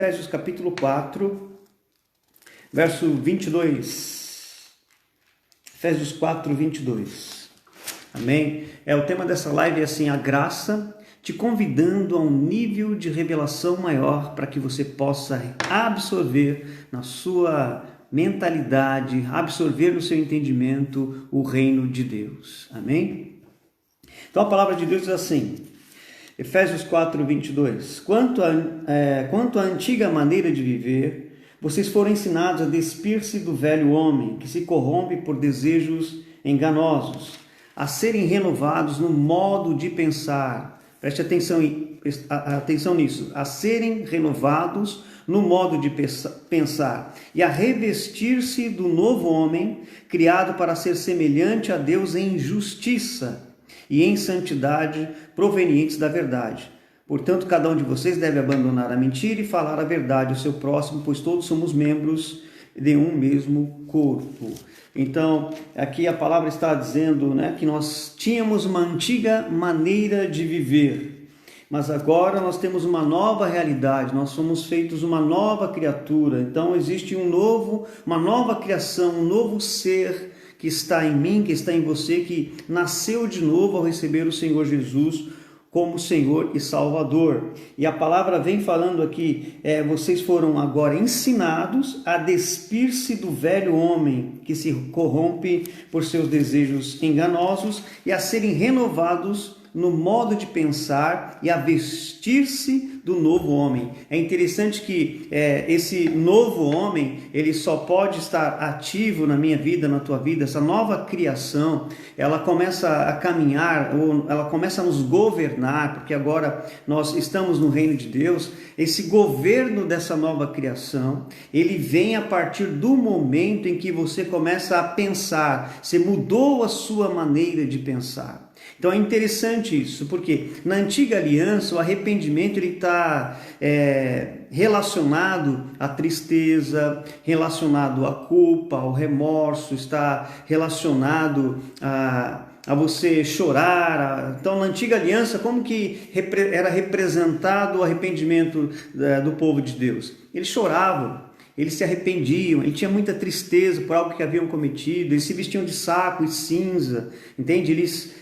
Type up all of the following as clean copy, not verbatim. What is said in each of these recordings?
Efésios capítulo 4, verso 22. Efésios 4, 22. Amém? O tema dessa live é assim: a graça te convidando a um nível de revelação maior para que você possa absorver na sua mentalidade, absorver no seu entendimento o reino de Deus. Amém? Então a palavra de Deus diz assim, Efésios 4, 22. Quanto à antiga maneira de viver, vocês foram ensinados a despir-se do velho homem, que se corrompe por desejos enganosos, a serem renovados no modo de pensar. Preste atenção nisso. A serem renovados no modo de pensar e a revestir-se do novo homem, criado para ser semelhante a Deus em justiça e em santidade provenientes da verdade. Portanto, cada um de vocês deve abandonar a mentira e falar a verdade ao seu próximo, pois todos somos membros de um mesmo corpo. Então, aqui a palavra está dizendo, que nós tínhamos uma antiga maneira de viver, mas agora nós temos uma nova realidade, nós somos feitos uma nova criatura. Então, existe uma nova criação, um novo ser que está em mim, que está em você, que nasceu de novo ao receber o Senhor Jesus como Senhor e Salvador. E a palavra vem falando aqui, vocês foram agora ensinados a despir-se do velho homem, que se corrompe por seus desejos enganosos, e a serem renovados no modo de pensar e a vestir-se do novo homem. É interessante que esse novo homem, ele só pode estar ativo na minha vida, na tua vida. Essa nova criação, ela começa a caminhar, ou ela começa a nos governar, porque agora nós estamos no reino de Deus. Esse governo dessa nova criação, ele vem a partir do momento em que você começa a pensar, você mudou a sua maneira de pensar. Então é interessante isso, porque na antiga aliança o arrependimento ele está relacionado à tristeza, relacionado à culpa, ao remorso, está relacionado a você chorar. Então na antiga aliança, como que era representado o arrependimento do povo de Deus? Eles choravam. Eles se arrependiam, ele tinha muita tristeza por algo que haviam cometido, eles se vestiam de saco e cinza, entende? Eles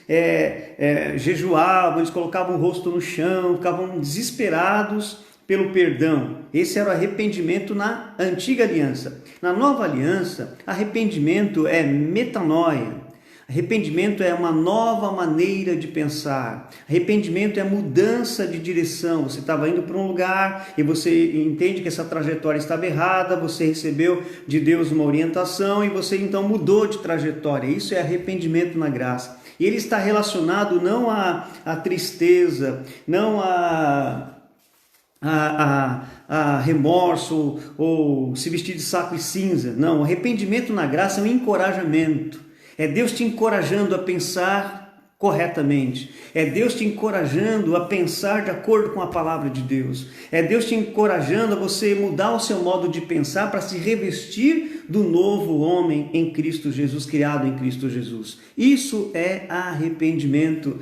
jejuavam, eles colocavam o rosto no chão, ficavam desesperados pelo perdão. Esse era o arrependimento na antiga aliança. Na nova aliança, arrependimento é metanoia. Arrependimento é uma nova maneira de pensar. Arrependimento é mudança de direção. Você estava indo para um lugar e você entende que essa trajetória estava errada, você recebeu de Deus uma orientação e você então mudou de trajetória. Isso é arrependimento na graça. E ele está relacionado não à tristeza, não a remorso ou se vestir de saco e cinza. Não, o arrependimento na graça é um encorajamento. É Deus te encorajando a pensar corretamente. É Deus te encorajando a pensar de acordo com a palavra de Deus. É Deus te encorajando a você mudar o seu modo de pensar para se revestir do novo homem em Cristo Jesus, criado em Cristo Jesus. Isso é arrependimento,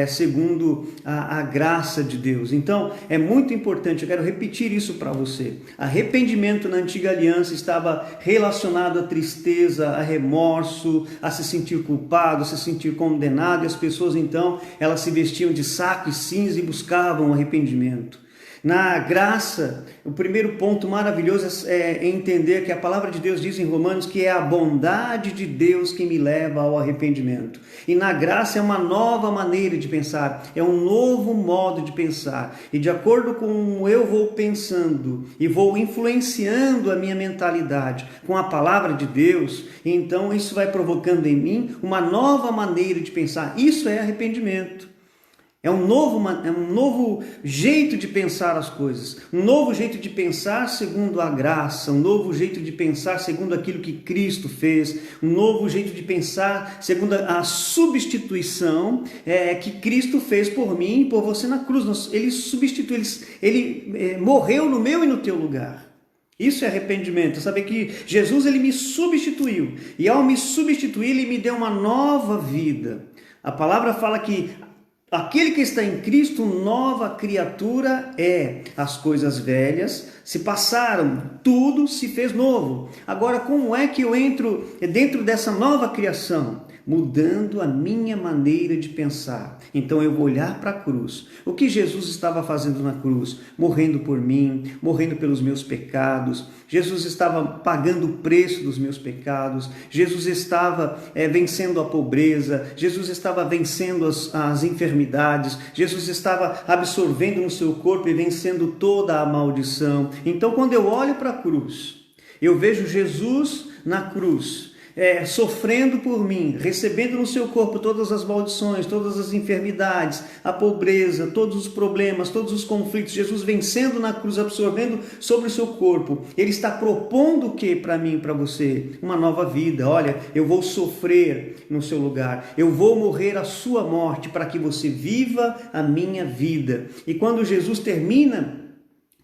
segundo a graça de Deus. Então, é muito importante, eu quero repetir isso para você. Arrependimento na antiga aliança estava relacionado à tristeza, a remorso, a se sentir culpado, a se sentir condenado, e as pessoas então, elas se vestiam de saco e cinza e buscavam arrependimento. Na graça, o primeiro ponto maravilhoso é entender que a palavra de Deus diz em Romanos que é a bondade de Deus que me leva ao arrependimento. E na graça é uma nova maneira de pensar, é um novo modo de pensar. E de acordo com eu vou pensando e vou influenciando a minha mentalidade com a palavra de Deus, então isso vai provocando em mim uma nova maneira de pensar. Isso é arrependimento. É um novo jeito de pensar as coisas, um novo jeito de pensar segundo a graça, um novo jeito de pensar segundo aquilo que Cristo fez, um novo jeito de pensar segundo a substituição que Cristo fez por mim e por você na cruz. Ele substituiu, ele morreu no meu e no teu lugar. Isso é arrependimento, saber que Jesus ele me substituiu, e ao me substituir ele me deu uma nova vida. A palavra fala que Aquele que está em Cristo, nova criatura é. As coisas velhas se passaram, tudo se fez novo. Agora, como é que eu entro dentro dessa nova criação? Mudando a minha maneira de pensar. Então eu vou olhar para a cruz. O que Jesus estava fazendo na cruz? Morrendo por mim, morrendo pelos meus pecados. Jesus estava pagando o preço dos meus pecados. Jesus estava vencendo a pobreza. Jesus estava vencendo as enfermidades. Jesus estava absorvendo no seu corpo e vencendo toda a maldição. Então, quando eu olho para a cruz, eu vejo Jesus na cruz, sofrendo por mim, recebendo no seu corpo todas as maldições, todas as enfermidades, a pobreza, todos os problemas, todos os conflitos. Jesus vencendo na cruz, absorvendo sobre o seu corpo. Ele está propondo o que para mim e para você? Uma nova vida. Olha, eu vou sofrer no seu lugar, eu vou morrer a sua morte para que você viva a minha vida. E quando Jesus termina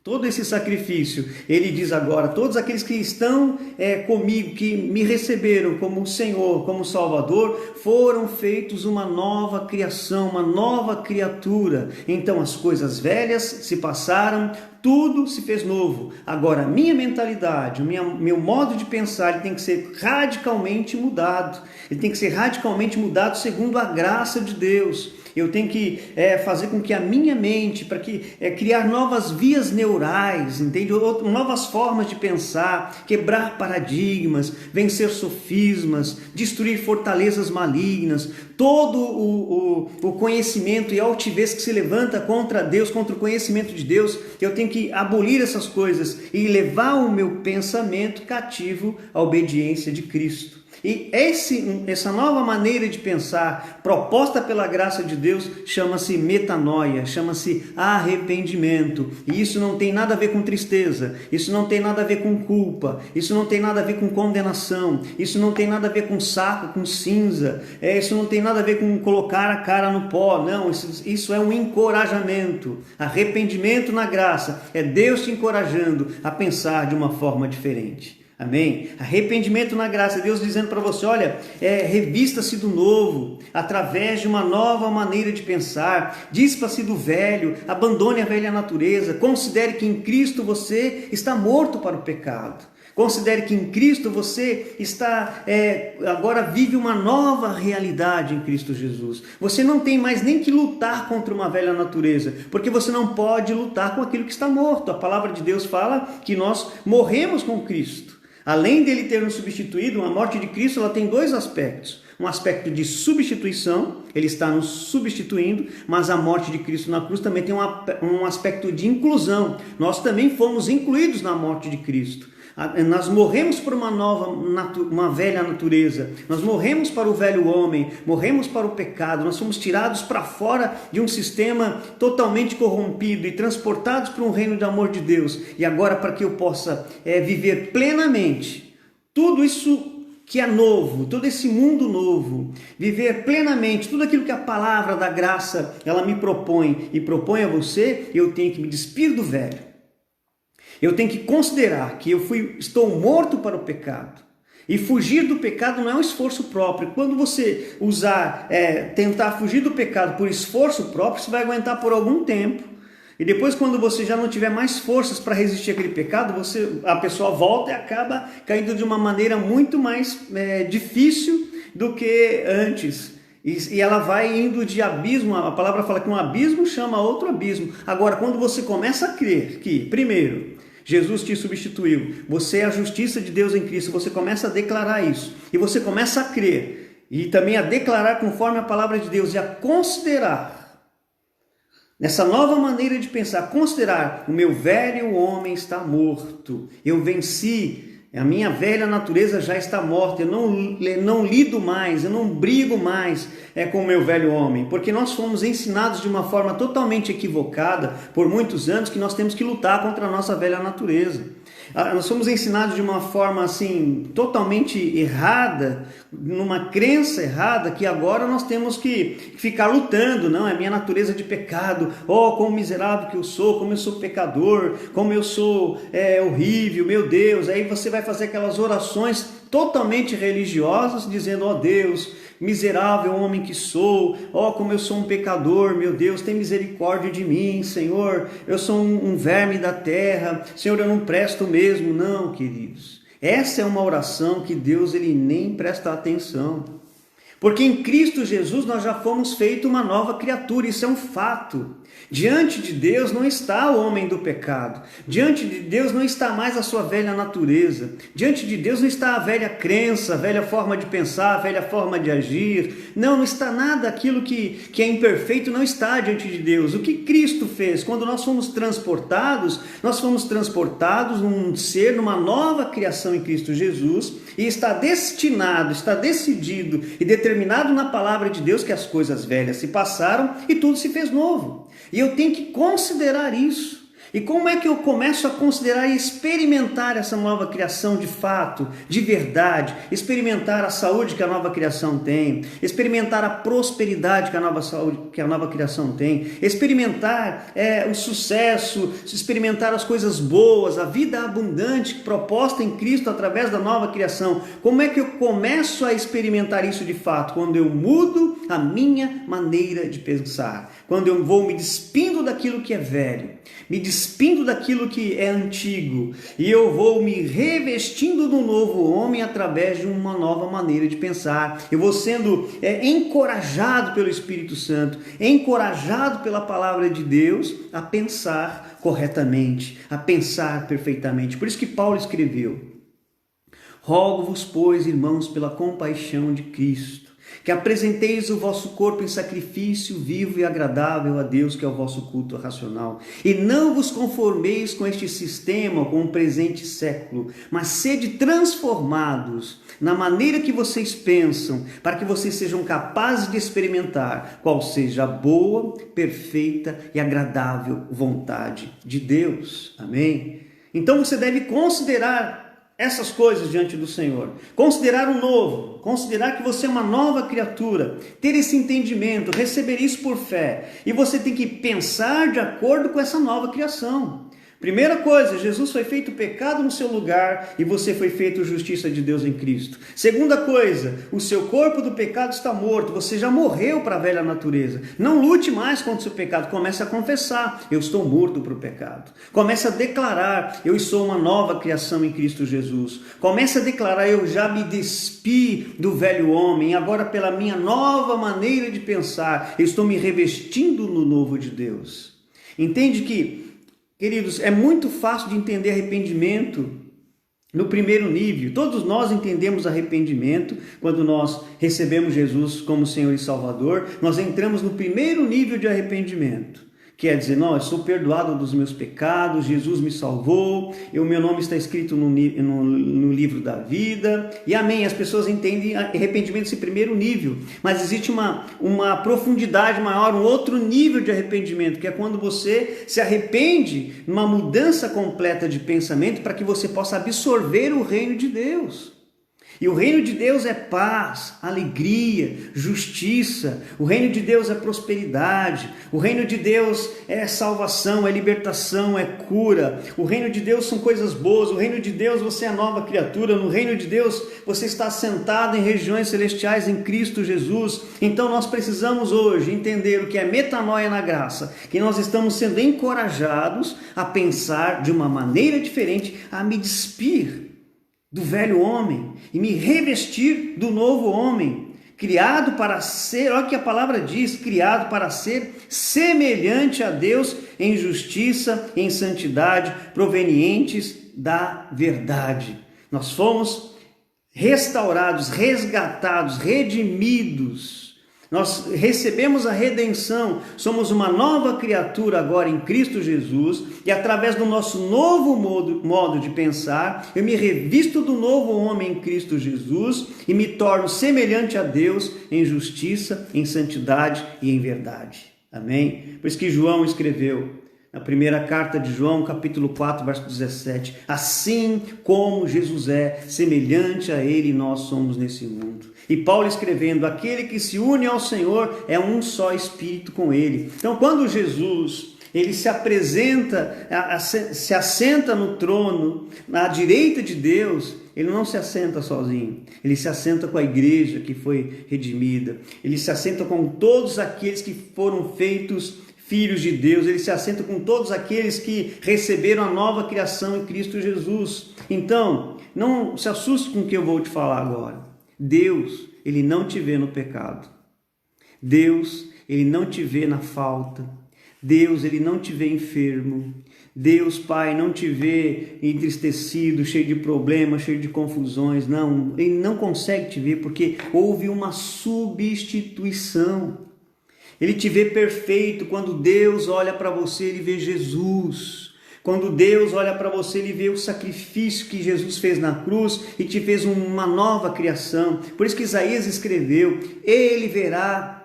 todo esse sacrifício, ele diz agora: todos aqueles que estão comigo, que me receberam como Senhor, como Salvador, foram feitos uma nova criação, uma nova criatura. Então as coisas velhas se passaram, tudo se fez novo. Agora, minha mentalidade, meu modo de pensar, ele tem que ser radicalmente mudado. Ele tem que ser radicalmente mudado segundo a graça de Deus. Eu tenho que fazer com que a minha mente, para que criar novas vias neurais, entende? Novas formas de pensar, quebrar paradigmas, vencer sofismas, destruir fortalezas malignas, todo o conhecimento e altivez que se levanta contra Deus, contra o conhecimento de Deus. Eu tenho que abolir essas coisas e levar o meu pensamento cativo à obediência de Cristo. E essa nova maneira de pensar, proposta pela graça de Deus, chama-se metanoia, chama-se arrependimento. E isso não tem nada a ver com tristeza, isso não tem nada a ver com culpa, isso não tem nada a ver com condenação, isso não tem nada a ver com saco, com cinza, isso não tem nada a ver com colocar a cara no pó. Não, isso é um encorajamento. Arrependimento na graça é Deus te encorajando a pensar de uma forma diferente. Amém? Arrependimento na graça, Deus dizendo para você: olha, revista-se do novo, através de uma nova maneira de pensar, dispa-se do velho, abandone a velha natureza, considere que em Cristo você está morto para o pecado. Considere que em Cristo você está, agora vive uma nova realidade em Cristo Jesus. Você não tem mais nem que lutar contra uma velha natureza, porque você não pode lutar com aquilo que está morto. A palavra de Deus fala que nós morremos com Cristo. Além dele ter nos substituído, a morte de Cristo ela tem dois aspectos. Um aspecto de substituição, ele está nos substituindo, mas a morte de Cristo na cruz também tem um aspecto de inclusão. Nós também fomos incluídos na morte de Cristo. Nós morremos por uma velha natureza, nós morremos para o velho homem, morremos para o pecado, nós fomos tirados para fora de um sistema totalmente corrompido e transportados para um reino de amor de Deus. E agora, para que eu possa viver plenamente tudo isso que é novo, todo esse mundo novo, viver plenamente tudo aquilo que a palavra da graça ela me propõe e propõe a você, eu tenho que me despir do velho. Eu tenho que considerar que estou morto para o pecado. E fugir do pecado não é um esforço próprio. Quando você tentar fugir do pecado por esforço próprio, você vai aguentar por algum tempo. E depois, quando você já não tiver mais forças para resistir àquele pecado, a pessoa volta e acaba caindo de uma maneira muito mais difícil do que antes. E ela vai indo de abismo. A palavra fala que um abismo chama outro abismo. Agora, quando você começa a crer que, primeiro, Jesus te substituiu, você é a justiça de Deus em Cristo, você começa a declarar isso, e você começa a crer, e também a declarar conforme a palavra de Deus, e a considerar, nessa nova maneira de pensar, considerar: o meu velho homem está morto, eu venci, a minha velha natureza já está morta, eu não lido mais, eu não brigo mais com o meu velho homem, porque nós fomos ensinados de uma forma totalmente equivocada por muitos anos que nós temos que lutar contra a nossa velha natureza. Nós fomos ensinados de uma forma assim totalmente errada, numa crença errada, que agora nós temos que ficar lutando. Não, é minha natureza de pecado, como miserável que eu sou, como eu sou pecador, como eu sou horrível, meu Deus. Aí você vai vai fazer aquelas orações totalmente religiosas, dizendo: ó Deus, miserável homem que sou, ó como eu sou um pecador, meu Deus, tem misericórdia de mim, Senhor, eu sou um verme da terra, Senhor, eu não presto mesmo. Não, queridos, essa é uma oração que Deus ele nem presta atenção. Porque em Cristo Jesus nós já fomos feitos uma nova criatura, isso é um fato. Diante de Deus não está o homem do pecado, diante de Deus não está mais a sua velha natureza, diante de Deus não está a velha crença, a velha forma de pensar, a velha forma de agir, não está nada aquilo que é imperfeito, não está diante de Deus. O que Cristo fez? Quando nós fomos transportados num ser, numa nova criação em Cristo Jesus, e está destinado, está decidido e determinado na palavra de Deus que as coisas velhas se passaram e tudo se fez novo. E eu tenho que considerar isso. E como é que eu começo a considerar e experimentar essa nova criação de fato, de verdade, experimentar a saúde que a nova criação tem, experimentar a prosperidade que a nova criação tem, experimentar o sucesso, experimentar as coisas boas, a vida abundante proposta em Cristo através da nova criação? Como é que eu começo a experimentar isso de fato? Quando eu mudo a minha maneira de pensar, quando eu vou me despindo daquilo que é velho, me despindo daquilo que é antigo, e eu vou me revestindo do novo homem através de uma nova maneira de pensar. Eu vou sendo encorajado pelo Espírito Santo, encorajado pela palavra de Deus a pensar corretamente, a pensar perfeitamente. Por isso que Paulo escreveu: rogo-vos, pois, irmãos, pela compaixão de Cristo, que apresenteis o vosso corpo em sacrifício vivo e agradável a Deus, que é o vosso culto racional. E não vos conformeis com este sistema, com o presente século, mas sede transformados na maneira que vocês pensam, para que vocês sejam capazes de experimentar qual seja a boa, perfeita e agradável vontade de Deus. Amém? Então você deve considerar essas coisas diante do Senhor, considerar o novo, considerar que você é uma nova criatura, ter esse entendimento, receber isso por fé, e você tem que pensar de acordo com essa nova criação. Primeira coisa, Jesus foi feito pecado no seu lugar e você foi feito justiça de Deus em Cristo. Segunda coisa, o seu corpo do pecado está morto, você já morreu para a velha natureza. Não lute mais contra o seu pecado, comece a confessar: eu estou morto para o pecado. Comece a declarar: eu sou uma nova criação em Cristo Jesus. Comece a declarar: eu já me despi do velho homem, agora pela minha nova maneira de pensar, eu estou me revestindo no novo de Deus. Entende que, queridos, é muito fácil de entender arrependimento no primeiro nível. Todos nós entendemos arrependimento quando nós recebemos Jesus como Senhor e Salvador. Nós entramos no primeiro nível de arrependimento. Quer dizer, não, eu sou perdoado dos meus pecados, Jesus me salvou, o meu nome está escrito no livro da vida, e amém. As pessoas entendem arrependimento nesse primeiro nível, mas existe uma profundidade maior, um outro nível de arrependimento, que é quando você se arrepende, numa mudança completa de pensamento, para que você possa absorver o reino de Deus. E o reino de Deus é paz, alegria, justiça. O reino de Deus é prosperidade. O reino de Deus é salvação, é libertação, é cura. O reino de Deus são coisas boas. O reino de Deus, você é nova criatura. No reino de Deus, você está sentado em regiões celestiais em Cristo Jesus. Então nós precisamos hoje entender o que é metanoia na graça, que nós estamos sendo encorajados a pensar de uma maneira diferente, a me despir do velho homem e me revestir do novo homem, criado para ser, olha o que a palavra diz, criado para ser semelhante a Deus em justiça, em santidade, provenientes da verdade. Nós fomos restaurados, resgatados, redimidos. Nós recebemos a redenção, somos uma nova criatura agora em Cristo Jesus, e através do nosso novo modo de pensar, eu me revisto do novo homem em Cristo Jesus e me torno semelhante a Deus em justiça, em santidade e em verdade. Amém? Por isso que João escreveu na primeira carta de João, capítulo 4, verso 17, assim como Jesus é, semelhante a ele nós somos nesse mundo. E Paulo escrevendo, aquele que se une ao Senhor é um só espírito com ele. Então quando Jesus ele se apresenta, se assenta no trono, à direita de Deus. Ele não se assenta sozinho, ele se assenta com a igreja que foi redimida, ele se assenta com todos aqueles que foram feitos filhos de Deus, ele se assenta com todos aqueles que receberam a nova criação em Cristo Jesus. Então, não se assuste com o que eu vou te falar agora. Deus, ele não te vê no pecado. Deus, ele não te vê na falta. Deus, ele não te vê enfermo. Deus, Pai, não te vê entristecido, cheio de problemas, cheio de confusões. Não, ele não consegue te ver porque houve uma substituição. Ele te vê perfeito. Quando Deus olha para você, ele vê Jesus. Quando Deus olha para você, ele vê o sacrifício que Jesus fez na cruz e te fez uma nova criação. Por isso que Isaías escreveu: ele verá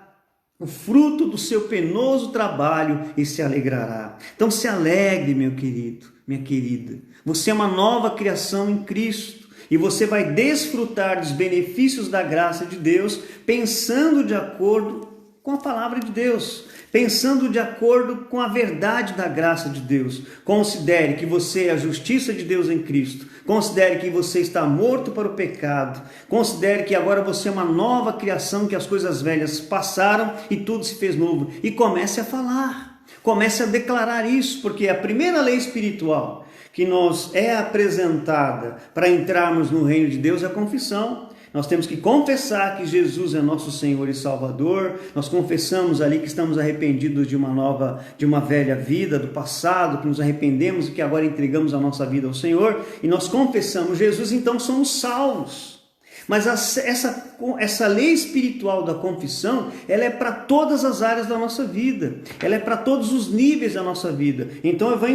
o fruto do seu penoso trabalho e se alegrará. Então se alegre, meu querido, minha querida. Você é uma nova criação em Cristo e você vai desfrutar dos benefícios da graça de Deus pensando de acordo com a palavra de Deus, pensando de acordo com a verdade da graça de Deus. Considere que você é a justiça de Deus em Cristo. Considere que você está morto para o pecado. Considere que agora você é uma nova criação, que as coisas velhas passaram e tudo se fez novo. E comece a falar, comece a declarar isso, porque a primeira lei espiritual que nos é apresentada para entrarmos no reino de Deus é a confissão. Nós temos que confessar que Jesus é nosso Senhor e Salvador. Nós confessamos ali que estamos arrependidos de uma velha vida, do passado, que nos arrependemos e que agora entregamos a nossa vida ao Senhor. E nós confessamos Jesus, então somos salvos. Mas essa lei espiritual da confissão, ela é para todas as áreas da nossa vida. Ela é para todos os níveis da nossa vida. Então eu vou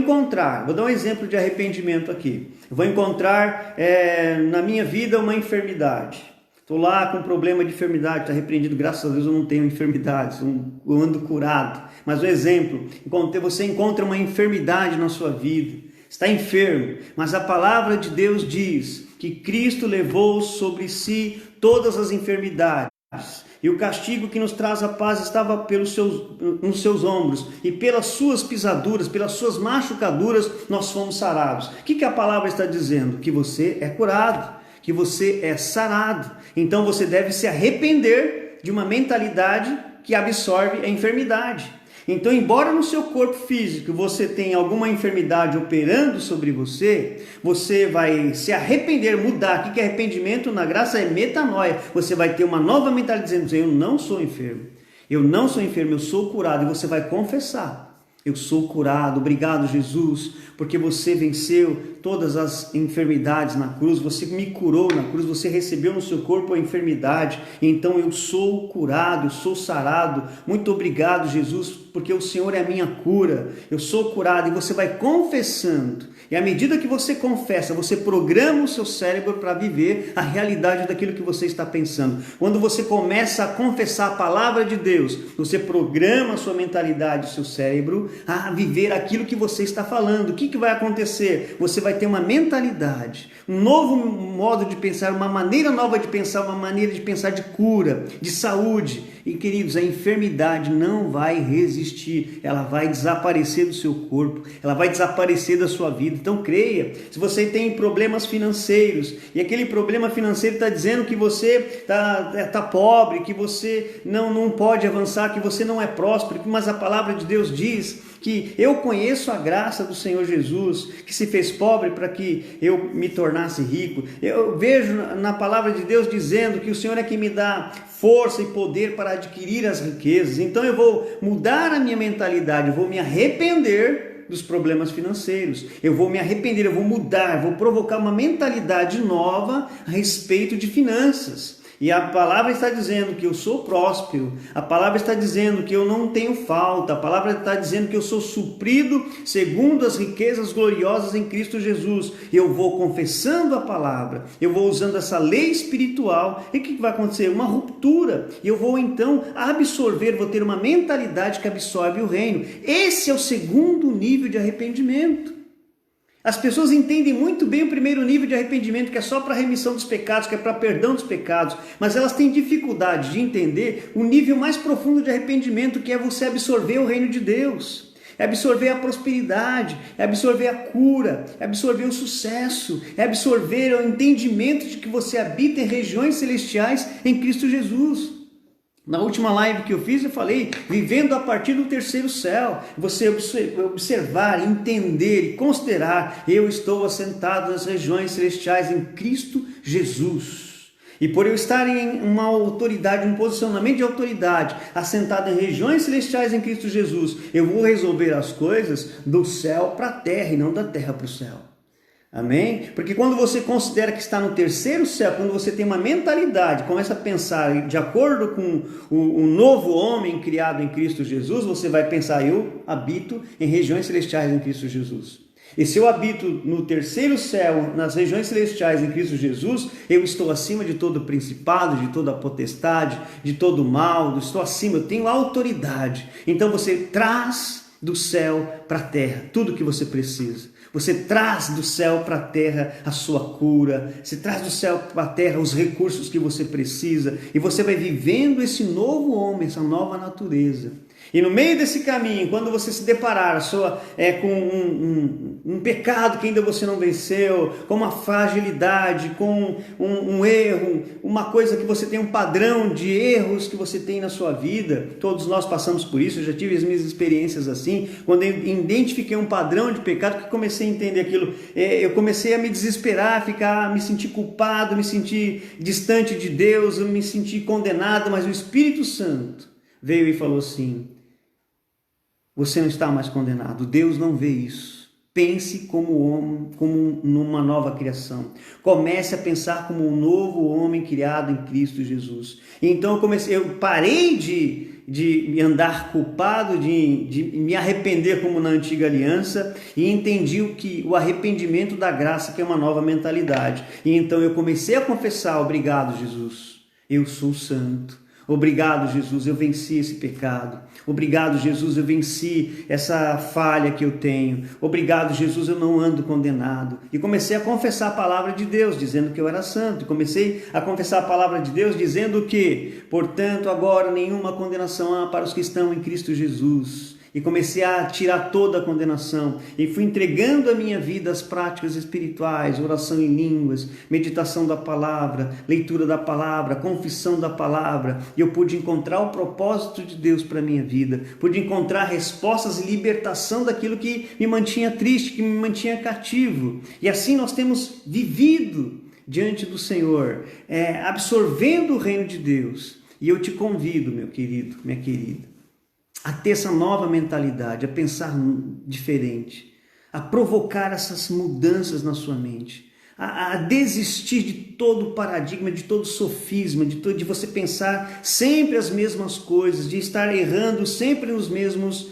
dar um exemplo de arrependimento aqui. Eu vou encontrar na minha vida uma enfermidade. Estou lá com problema de enfermidade, está repreendido, graças a Deus eu não tenho enfermidades, eu ando curado. Mas um exemplo, você encontra uma enfermidade na sua vida, está enfermo, mas a palavra de Deus diz que Cristo levou sobre si todas as enfermidades. E o castigo que nos traz a paz estava nos seus ombros, e pelas suas pisaduras, pelas suas machucaduras, nós fomos sarados. O que a palavra está dizendo? Que você é curado, que você é sarado. Então você deve se arrepender de uma mentalidade que absorve a enfermidade. Então, embora no seu corpo físico você tenha alguma enfermidade operando sobre você, você vai se arrepender, mudar. O que é arrependimento? Na graça é metanoia. Você vai ter uma nova mentalidade dizendo: eu não sou enfermo, eu sou curado. E você vai confessar: eu sou curado, obrigado Jesus, porque você venceu todas as enfermidades na cruz, você me curou na cruz, você recebeu no seu corpo a enfermidade, então eu sou curado, eu sou sarado, muito obrigado Jesus, porque o Senhor é a minha cura, eu sou curado. E você vai confessando, e à medida que você confessa, você programa o seu cérebro para viver a realidade daquilo que você está pensando. Quando você começa a confessar a palavra de Deus, você programa a sua mentalidade, o seu cérebro, a viver aquilo que você está falando. O que vai acontecer? Você vai ter uma mentalidade, um novo modo de pensar, uma maneira nova de pensar, uma maneira de pensar de cura, de saúde. E queridos, a enfermidade não vai resistir, ela vai desaparecer do seu corpo, ela vai desaparecer da sua vida. Então creia, se você tem problemas financeiros, e aquele problema financeiro está dizendo que você está pobre, que você não pode avançar, que você não é próspero, mas a palavra de Deus diz que eu conheço a graça do Senhor Jesus, que se fez pobre para que eu me tornasse rico. Eu vejo na palavra de Deus dizendo que o Senhor é quem me dá força e poder para adquirir as riquezas. Então eu vou mudar a minha mentalidade, eu vou me arrepender dos problemas financeiros, eu vou me arrepender, eu vou mudar, eu vou provocar uma mentalidade nova a respeito de finanças. E a palavra está dizendo que eu sou próspero, a palavra está dizendo que eu não tenho falta, a palavra está dizendo que eu sou suprido segundo as riquezas gloriosas em Cristo Jesus. Eu vou confessando a palavra, eu vou usando essa lei espiritual, e o que vai acontecer? Uma ruptura, e eu vou então absorver, vou ter uma mentalidade que absorve o reino. Esse é o segundo nível de arrependimento. As pessoas entendem muito bem o primeiro nível de arrependimento, que é só para remissão dos pecados, que é para perdão dos pecados, mas elas têm dificuldade de entender o nível mais profundo de arrependimento, que é você absorver o reino de Deus. é absorver a prosperidade, é absorver a cura, é absorver o sucesso, é absorver o entendimento de que você habita em regiões celestiais em Cristo Jesus. Na última live que eu fiz, eu falei, vivendo a partir do terceiro céu, você observar, entender e considerar, eu estou assentado nas regiões celestiais em Cristo Jesus. E por eu estar em uma autoridade, um posicionamento de autoridade, assentado em regiões celestiais em Cristo Jesus, eu vou resolver as coisas do céu para a terra e não da terra para o céu. Amém? Porque quando você considera que está no terceiro céu, quando você tem uma mentalidade, começa a pensar de acordo com o novo homem criado em Cristo Jesus, você vai pensar, eu habito em regiões celestiais em Cristo Jesus. E se eu habito no terceiro céu, nas regiões celestiais em Cristo Jesus, eu estou acima de todo principado, de toda potestade, de todo mal, estou acima, eu tenho autoridade. Então você traz do céu para a terra tudo o que você precisa. Você traz do céu para a terra a sua cura, você traz do céu para a terra os recursos que você precisa, e você vai vivendo esse novo homem, essa nova natureza. E no meio desse caminho, quando você se deparar com um pecado que ainda você não venceu, com uma fragilidade, com um erro, uma coisa que você tem um padrão de erros que você tem na sua vida, todos nós passamos por isso, eu já tive as minhas experiências assim, quando eu identifiquei um padrão de pecado, que comecei a entender aquilo, eu comecei a me desesperar, me sentir culpado, me sentir distante de Deus, eu me sentir condenado, mas o Espírito Santo veio e falou assim, você não está mais condenado, Deus não vê isso. Pense como homem, como numa nova criação. Comece a pensar como um novo homem criado em Cristo Jesus. Então eu parei de andar culpado, de me arrepender como na antiga aliança, e entendi o arrependimento da graça, que é uma nova mentalidade. E então eu comecei a confessar, obrigado Jesus, eu sou santo. Obrigado, Jesus, eu venci esse pecado. Obrigado, Jesus, eu venci essa falha que eu tenho. Obrigado, Jesus, eu não ando condenado. E comecei a confessar a palavra de Deus, dizendo que eu era santo. E comecei a confessar a palavra de Deus, dizendo que, portanto, agora nenhuma condenação há para os que estão em Cristo Jesus. E comecei a tirar toda a condenação, e fui entregando a minha vida às práticas espirituais, oração em línguas, meditação da palavra, leitura da palavra, confissão da palavra, e eu pude encontrar o propósito de Deus para a minha vida, pude encontrar respostas e libertação daquilo que me mantinha triste, que me mantinha cativo, e assim nós temos vivido diante do Senhor, absorvendo o reino de Deus. E eu te convido, meu querido, minha querida, a ter essa nova mentalidade, a pensar diferente, a provocar essas mudanças na sua mente, a desistir de todo o paradigma, de todo o sofisma, de você pensar sempre as mesmas coisas, de estar errando sempre nos mesmos,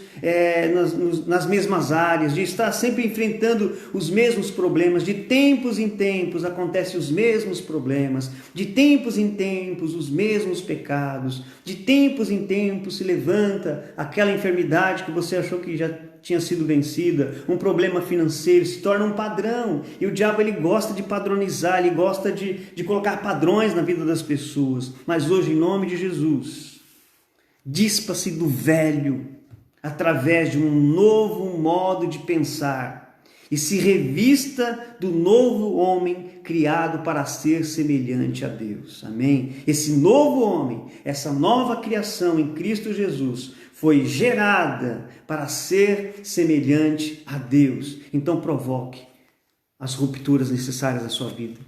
nas mesmas áreas, de estar sempre enfrentando os mesmos problemas, de tempos em tempos acontecem os mesmos problemas, de tempos em tempos os mesmos pecados, de tempos em tempos se levanta aquela enfermidade que você achou que já tinha sido vencida, um problema financeiro, se torna um padrão, e o diabo ele gosta de padronizar, ele gosta de colocar padrões na vida das pessoas, mas hoje, em nome de Jesus, dispa-se do velho, através de um novo modo de pensar, e se revista do novo homem criado para ser semelhante a Deus, amém? Esse novo homem, essa nova criação em Cristo Jesus, foi gerada para ser semelhante a Deus. Então provoque as rupturas necessárias da sua vida.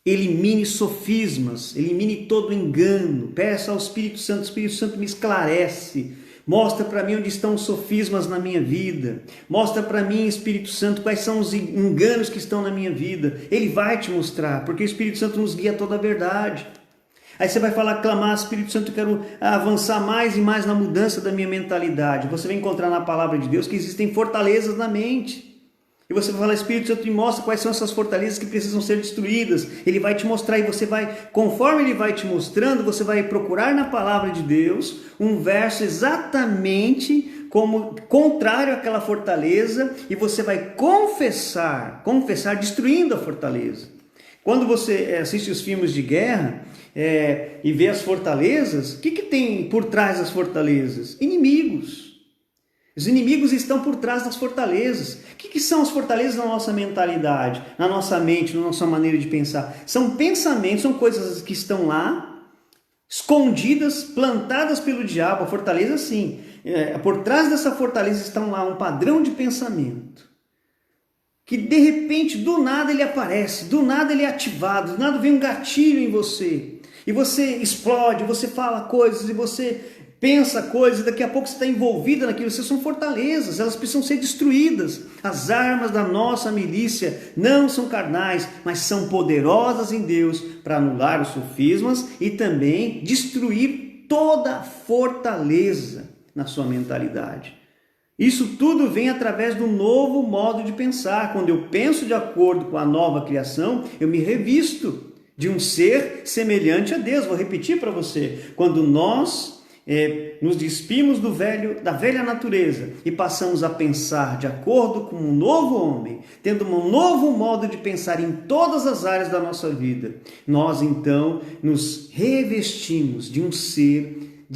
Elimine sofismas, elimine todo engano. Peça ao Espírito Santo me esclarece. Mostra para mim onde estão os sofismas na minha vida. Mostra para mim, Espírito Santo, quais são os enganos que estão na minha vida. Ele vai te mostrar, porque o Espírito Santo nos guia a toda a verdade. Aí você vai falar, clamar, Espírito Santo, eu quero avançar mais e mais na mudança da minha mentalidade. Você vai encontrar na palavra de Deus que existem fortalezas na mente. E você vai falar, Espírito Santo, me mostra quais são essas fortalezas que precisam ser destruídas. Ele vai te mostrar, e você vai, conforme ele vai te mostrando, você vai procurar na palavra de Deus um verso exatamente como contrário àquela fortaleza, e você vai confessar, destruindo a fortaleza. Quando você assiste os filmes de guerra e vê as fortalezas, o que tem por trás das fortalezas? Inimigos. Os inimigos estão por trás das fortalezas. O que são as fortalezas na nossa mentalidade, na nossa mente, na nossa maneira de pensar? São pensamentos, são coisas que estão lá, escondidas, plantadas pelo diabo. A fortaleza, sim. Por trás dessa fortaleza estão lá um padrão de pensamento. Que de repente, do nada ele aparece, do nada ele é ativado, do nada vem um gatilho em você. E você explode, você fala coisas, e você pensa coisas, daqui a pouco você está envolvida naquilo. Vocês são fortalezas, elas precisam ser destruídas. As armas da nossa milícia não são carnais, mas são poderosas em Deus para anular os sofismas e também destruir toda fortaleza na sua mentalidade. Isso tudo vem através do novo modo de pensar. Quando eu penso de acordo com a nova criação, eu me revisto de um ser semelhante a Deus. Vou repetir para você. Quando nós nos despimos da velha natureza e passamos a pensar de acordo com um novo homem, tendo um novo modo de pensar em todas as áreas da nossa vida, nós então nos revestimos de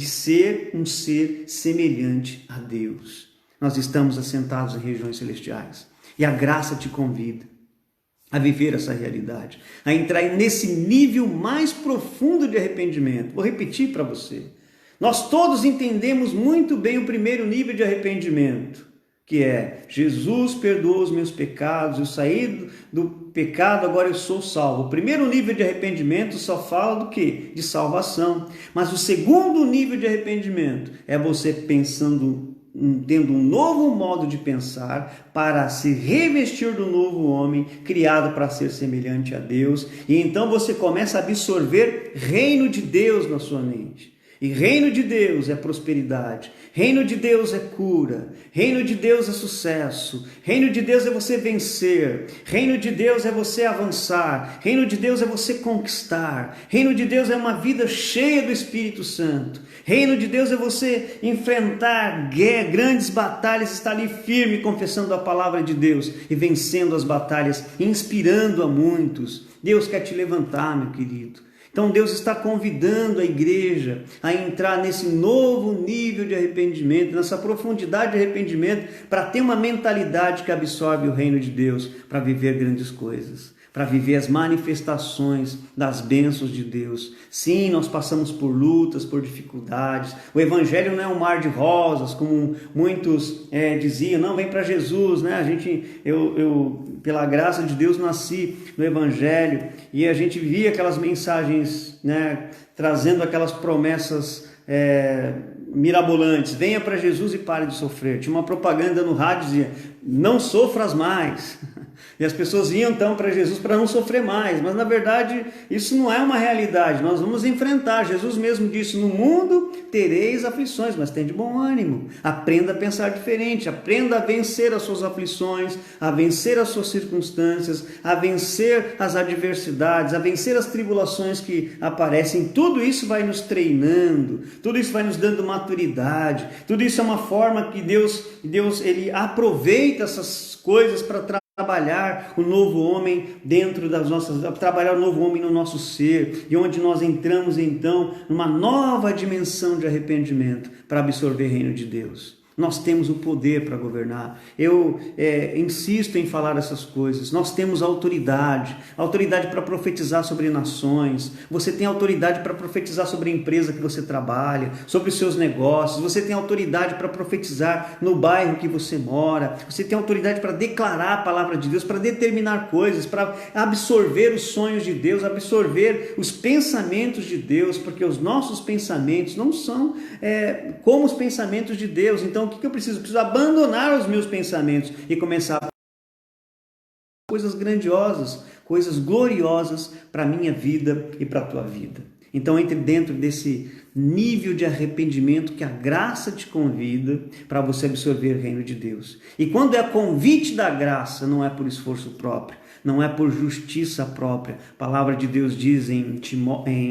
ser um ser semelhante a Deus. Nós estamos assentados em regiões celestiais e a graça te convida a viver essa realidade, a entrar nesse nível mais profundo de arrependimento. Vou repetir para você. Nós todos entendemos muito bem o primeiro nível de arrependimento, que é: Jesus perdoou os meus pecados, eu saí do pecado, agora eu sou salvo. O primeiro nível de arrependimento só fala do quê? De salvação. Mas o segundo nível de arrependimento é você tendo um novo modo de pensar para se revestir do novo homem, criado para ser semelhante a Deus. E então você começa a absorver reino de Deus na sua mente. E reino de Deus é prosperidade, reino de Deus é cura, reino de Deus é sucesso, reino de Deus é você vencer, reino de Deus é você avançar, reino de Deus é você conquistar, reino de Deus é uma vida cheia do Espírito Santo, reino de Deus é você enfrentar grandes batalhas, estar ali firme confessando a palavra de Deus e vencendo as batalhas, inspirando a muitos. Deus quer te levantar, meu querido. Então Deus está convidando a igreja a entrar nesse novo nível de arrependimento, nessa profundidade de arrependimento, para ter uma mentalidade que absorve o reino de Deus, para viver grandes coisas, para viver as manifestações das bênçãos de Deus. Sim, nós passamos por lutas, por dificuldades. O evangelho não é um mar de rosas, como muitos diziam. Não, vem para Jesus, né? Eu pela graça de Deus nasci no evangelho e a gente via aquelas mensagens, né, trazendo aquelas promessas mirabolantes: venha para Jesus e pare de sofrer. Tinha uma propaganda no rádio que dizia: não sofras mais. E as pessoas iam então para Jesus para não sofrer mais, mas na verdade isso não é uma realidade. Nós vamos enfrentar. Jesus mesmo disse: no mundo tereis aflições, mas tem de bom ânimo. Aprenda a pensar diferente, aprenda a vencer as suas aflições, a vencer as suas circunstâncias, a vencer as adversidades, a vencer as tribulações que aparecem. Tudo isso vai nos treinando, tudo isso vai nos dando maturidade, tudo isso é uma forma que Deus ele aproveita essas coisas para trabalhar o novo homem dentro das nossas, trabalhar o novo homem no nosso ser, e onde nós entramos então numa nova dimensão de arrependimento para absorver o reino de Deus. Nós temos o poder para governar. Eu insisto em falar essas coisas. Nós temos autoridade para profetizar sobre nações. Você tem autoridade para profetizar sobre a empresa que você trabalha, sobre os seus negócios. Você tem autoridade para profetizar no bairro que você mora. Você tem autoridade para declarar a palavra de Deus, para determinar coisas, para absorver os sonhos de Deus, absorver os pensamentos de Deus, porque os nossos pensamentos não são como os pensamentos de Deus. Então, o que eu preciso? Eu preciso abandonar os meus pensamentos e começar a coisas grandiosas, coisas gloriosas para a minha vida e para a tua vida. Então entre dentro desse nível de arrependimento que a graça te convida para você absorver o reino de Deus. E quando é convite da graça, não é por esforço próprio, não é por justiça própria. A palavra de Deus diz em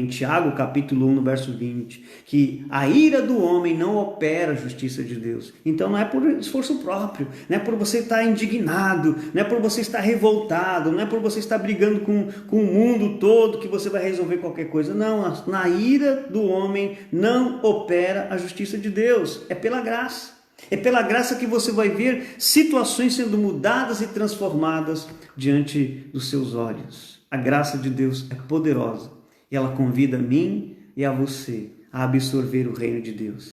Tiago, capítulo 1, no verso 20, que a ira do homem não opera a justiça de Deus. Então não é por esforço próprio, não é por você estar indignado, não é por você estar revoltado, não é por você estar brigando com o mundo todo que você vai resolver qualquer coisa. Não, na ira do homem não opera a justiça de Deus, é pela graça. É pela graça que você vai ver situações sendo mudadas e transformadas diante dos seus olhos. A graça de Deus é poderosa e ela convida a mim e a você a absorver o reino de Deus.